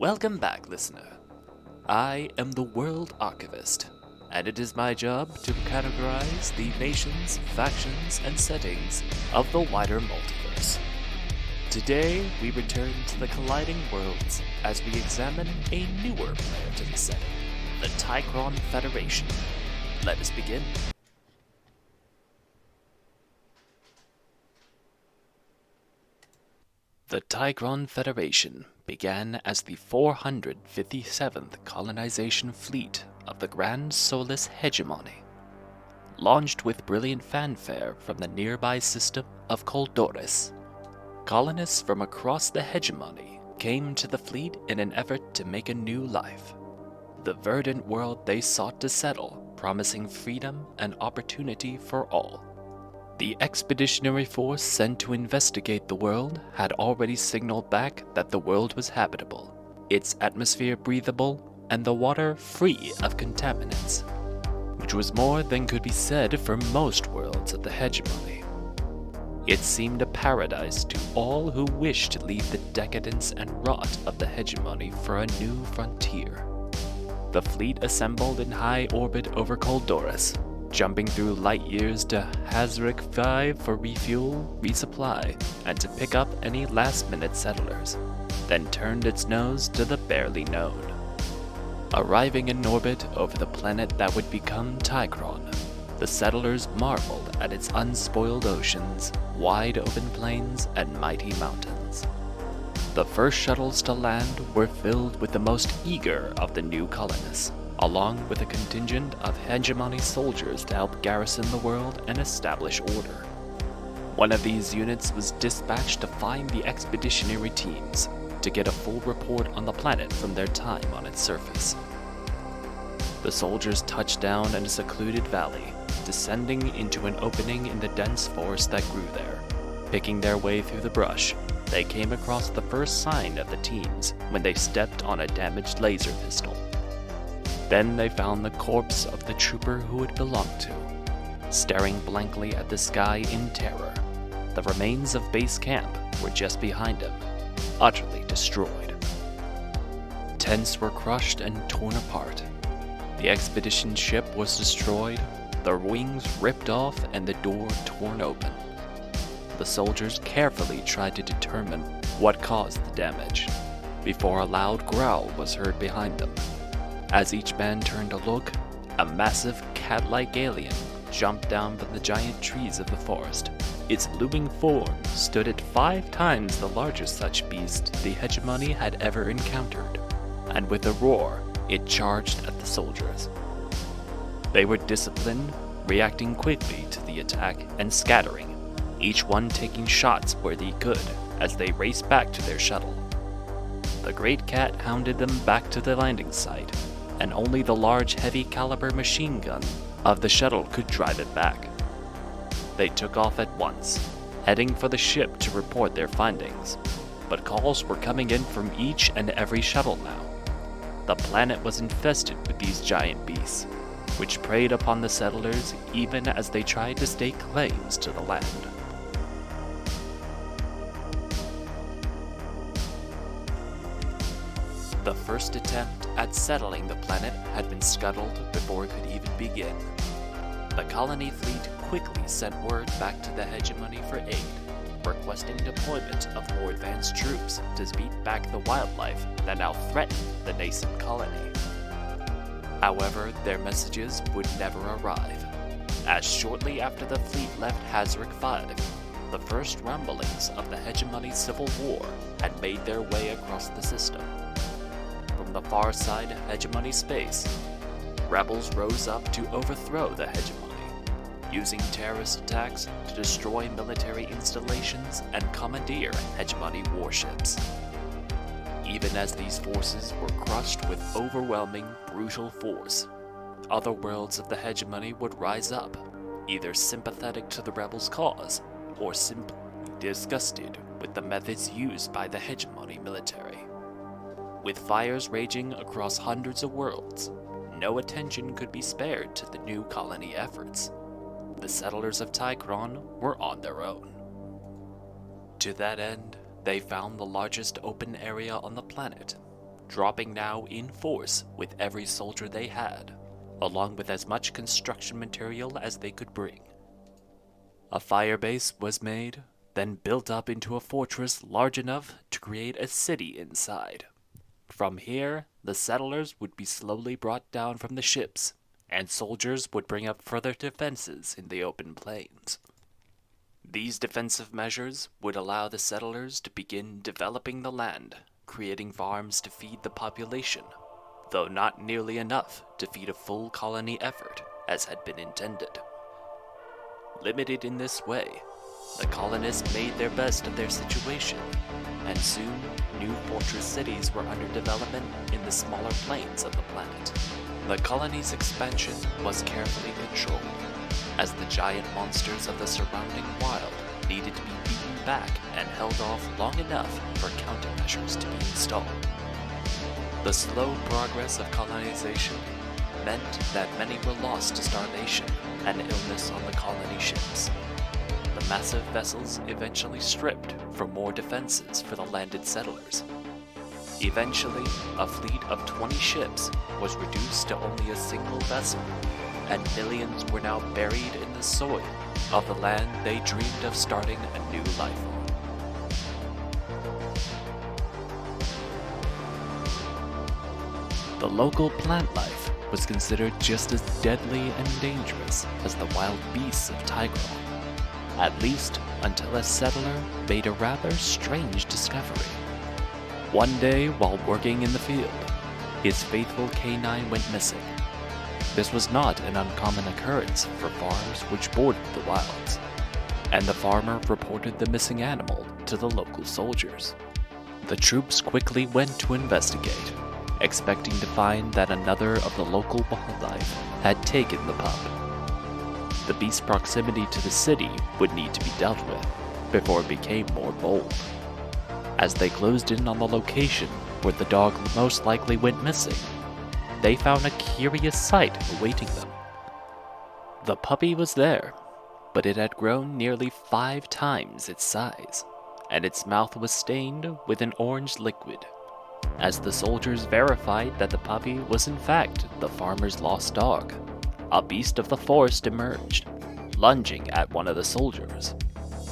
Welcome back, listener. I am the World Archivist, and it is my job to categorize the nations, factions, and settings of the wider multiverse. Today, we return to the colliding worlds as we examine a newer player to the setting, the Tycron Federation. Let us begin. The Tycron Federation began as the 457th colonization fleet of the Grand Solus Hegemony. Launched with brilliant fanfare from the nearby system of Coldoris, colonists from across the hegemony came to the fleet in an effort to make a new life. The verdant world they sought to settle, promising freedom and opportunity for all. The expeditionary force sent to investigate the world had already signaled back that the world was habitable, its atmosphere breathable, and the water free of contaminants, which was more than could be said for most worlds of the hegemony. It seemed a paradise to all who wished to leave the decadence and rot of the hegemony for a new frontier. The fleet assembled in high orbit over Coldoris, jumping through light years to Hazric 5 for refuel, resupply, and to pick up any last-minute settlers, then turned its nose to the barely known. Arriving in orbit over the planet that would become Tycron, the settlers marveled at its unspoiled oceans, wide open plains, and mighty mountains. The first shuttles to land were filled with the most eager of the new colonists, along with a contingent of hegemony soldiers to help garrison the world and establish order. One of these units was dispatched to find the expeditionary teams, to get a full report on the planet from their time on its surface. The soldiers touched down in a secluded valley, descending into an opening in the dense forest that grew there. Picking their way through the brush, they came across the first sign of the teams when they stepped on a damaged laser pistol. Then they found the corpse of the trooper who it belonged to, staring blankly at the sky in terror. The remains of base camp were just behind him, utterly destroyed. Tents were crushed and torn apart. The expedition ship was destroyed, the wings ripped off, and the door torn open. The soldiers carefully tried to determine what caused the damage, before a loud growl was heard behind them. As each man turned to look, a massive cat-like alien jumped down from the giant trees of the forest. Its looming form stood at 5 times the largest such beast the hegemony had ever encountered, and with a roar, it charged at the soldiers. They were disciplined, reacting quickly to the attack and scattering, each one taking shots where they could as they raced back to their shuttle. The great cat hounded them back to the landing site, and only the large heavy-caliber machine gun of the shuttle could drive it back. They took off at once, heading for the ship to report their findings, but calls were coming in from each and every shuttle now. The planet was infested with these giant beasts, which preyed upon the settlers even as they tried to stake claims to the land. The first attempt at settling the planet had been scuttled before it could even begin. The colony fleet quickly sent word back to the hegemony for aid, requesting deployment of more advanced troops to beat back the wildlife that now threatened the nascent colony. However, their messages would never arrive, as shortly after the fleet left Hazric 5, the first rumblings of the hegemony's civil war had made their way across the system. From the far side of hegemony space, rebels rose up to overthrow the hegemony, using terrorist attacks to destroy military installations and commandeer hegemony warships. Even as these forces were crushed with overwhelming, brutal force, other worlds of the hegemony would rise up, either sympathetic to the rebels' cause, or simply disgusted with the methods used by the hegemony military. With fires raging across hundreds of worlds, no attention could be spared to the new colony efforts. The settlers of Tycron were on their own. To that end, they found the largest open area on the planet, dropping now in force with every soldier they had, along with as much construction material as they could bring. A fire base was made, then built up into a fortress large enough to create a city inside. From here, the settlers would be slowly brought down from the ships, and soldiers would bring up further defenses in the open plains. These defensive measures would allow the settlers to begin developing the land, creating farms to feed the population, though not nearly enough to feed a full colony effort as had been intended. Limited in this way, the colonists made their best of their situation, and soon new fortress cities were under development in the smaller plains of the planet. The colony's expansion was carefully controlled, as the giant monsters of the surrounding wild needed to be beaten back and held off long enough for countermeasures to be installed. The slow progress of colonization meant that many were lost to starvation and illness on the colony ships. The massive vessels eventually stripped for more defenses for the landed settlers. Eventually, a fleet of 20 ships was reduced to only a single vessel, and millions were now buried in the soil of the land they dreamed of starting a new life on. The local plant life was considered just as deadly and dangerous as the wild beasts of Tycron, at least until a settler made a rather strange discovery. One day, while working in the field, his faithful canine went missing. This was not an uncommon occurrence for farms which bordered the wilds, and the farmer reported the missing animal to the local soldiers. The troops quickly went to investigate, expecting to find that another of the local wildlife had taken the pup. The beast's proximity to the city would need to be dealt with before it became more bold. As they closed in on the location where the dog most likely went missing, they found a curious sight awaiting them. The puppy was there, but it had grown nearly 5 times its size, and its mouth was stained with an orange liquid. As the soldiers verified that the puppy was in fact the farmer's lost dog, a beast of the forest emerged, lunging at one of the soldiers.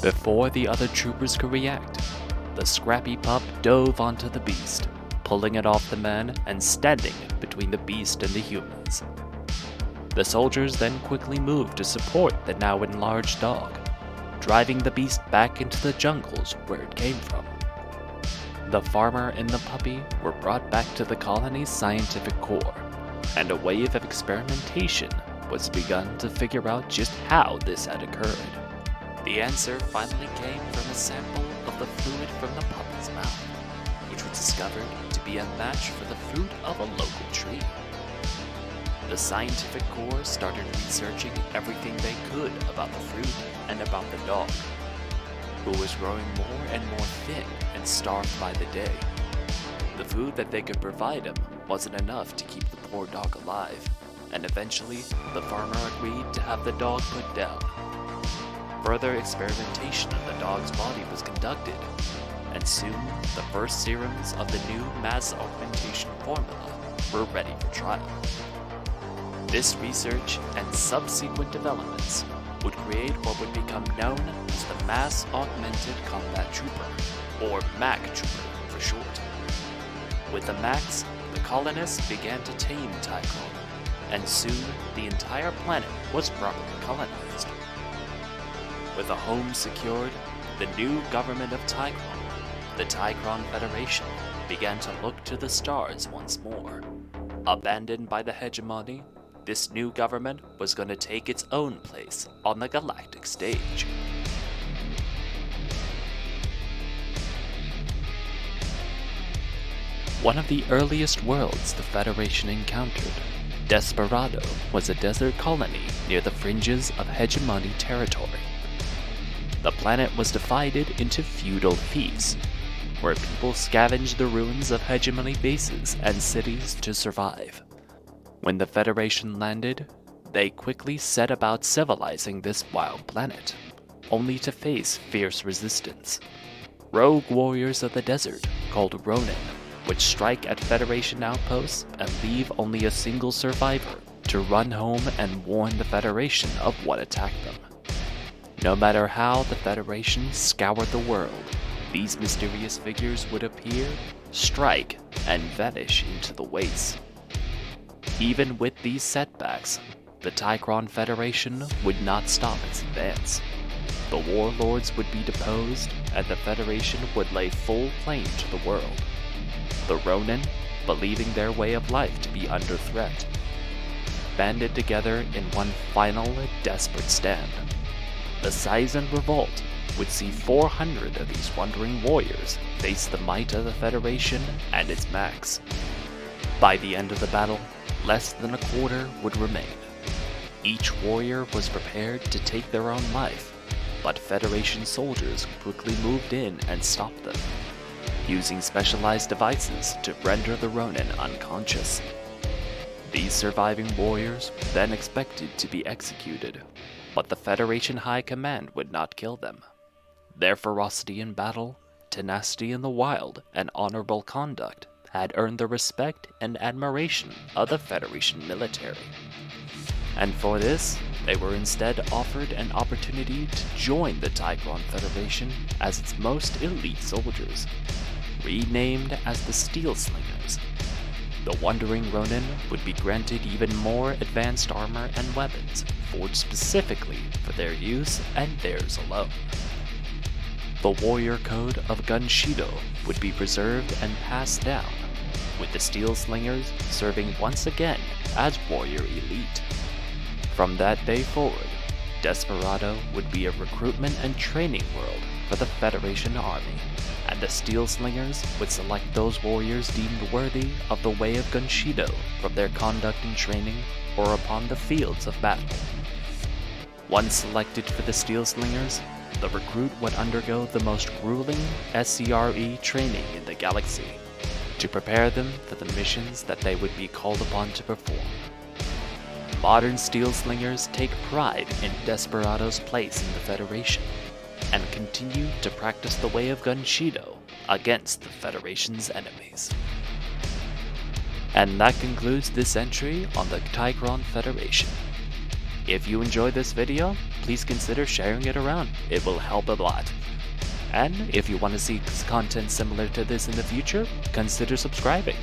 Before the other troopers could react, the scrappy pup dove onto the beast, pulling it off the man and standing between the beast and the humans. The soldiers then quickly moved to support the now enlarged dog, driving the beast back into the jungles where it came from. The farmer and the puppy were brought back to the colony's scientific core, and a wave of experimentation was begun to figure out just how this had occurred. The answer finally came from a sample of the fluid from the puppy's mouth, which was discovered to be a match for the fruit of a local tree. The scientific corps started researching everything they could about the fruit and about the dog, who was growing more and more thin and starved by the day. The food that they could provide him wasn't enough to keep the poor dog alive, and eventually the farmer agreed to have the dog put down. Further experimentation on the dog's body was conducted, and soon the first serums of the new mass augmentation formula were ready for trial. This research and subsequent developments would create what would become known as the Mass Augmented Combat Trooper, or MAC Trooper for short. With the MACs, the colonists began to tame Tycron, and soon the entire planet was properly colonized. With a home secured, the new government of Tycron, the Tycron Federation, began to look to the stars once more. Abandoned by the hegemony, this new government was going to take its own place on the galactic stage. One of the earliest worlds the Federation encountered, Desperado, was a desert colony near the fringes of hegemony territory. The planet was divided into feudal fiefs, where people scavenged the ruins of hegemony bases and cities to survive. When the Federation landed, they quickly set about civilizing this wild planet, only to face fierce resistance. Rogue warriors of the desert, called Ronin, would strike at Federation outposts and leave only a single survivor to run home and warn the Federation of what attacked them. No matter how the Federation scoured the world, these mysterious figures would appear, strike, and vanish into the wastes. Even with these setbacks, the Tycron Federation would not stop its advance. The warlords would be deposed, and the Federation would lay full claim to the world. The Ronin, believing their way of life to be under threat, banded together in one final desperate stand. The Seisen Revolt would see 400 of these wandering warriors face the might of the Federation and its max. By the end of the battle, less than a quarter would remain. Each warrior was prepared to take their own life, but Federation soldiers quickly moved in and stopped them, using specialized devices to render the Ronin unconscious. These surviving warriors were then expected to be executed, but the Federation High Command would not kill them. Their ferocity in battle, tenacity in the wild, and honorable conduct had earned the respect and admiration of the Federation military. And for this, they were instead offered an opportunity to join the Tycron Federation as its most elite soldiers, renamed as the Steel Slingers. The Wandering Ronin would be granted even more advanced armor and weapons, forged specifically for their use and theirs alone. The Warrior Code of Gunshido would be preserved and passed down, with the Steel Slingers serving once again as Warrior Elite. From that day forward, Desperado would be a recruitment and training world for the Federation Army, and the Steel Slingers would select those warriors deemed worthy of the way of Gunshido from their conduct and training or upon the fields of battle. Once selected for the Steel Slingers, the recruit would undergo the most grueling SCRE training in the galaxy to prepare them for the missions that they would be called upon to perform. Modern Steel Slingers take pride in Desperado's place in the Federation, and continue to practice the way of Gunshido against the Federation's enemies. And that concludes this entry on the Tycron Federation. If you enjoyed this video, please consider sharing it around. It will help a lot. And if you want to see content similar to this in the future, consider subscribing.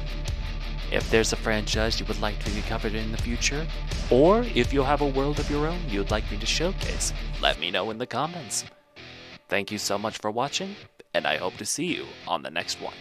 If there's a franchise you would like to be covered in the future, or if you have a world of your own you'd like me to showcase, let me know in the comments. Thank you so much for watching, and I hope to see you on the next one.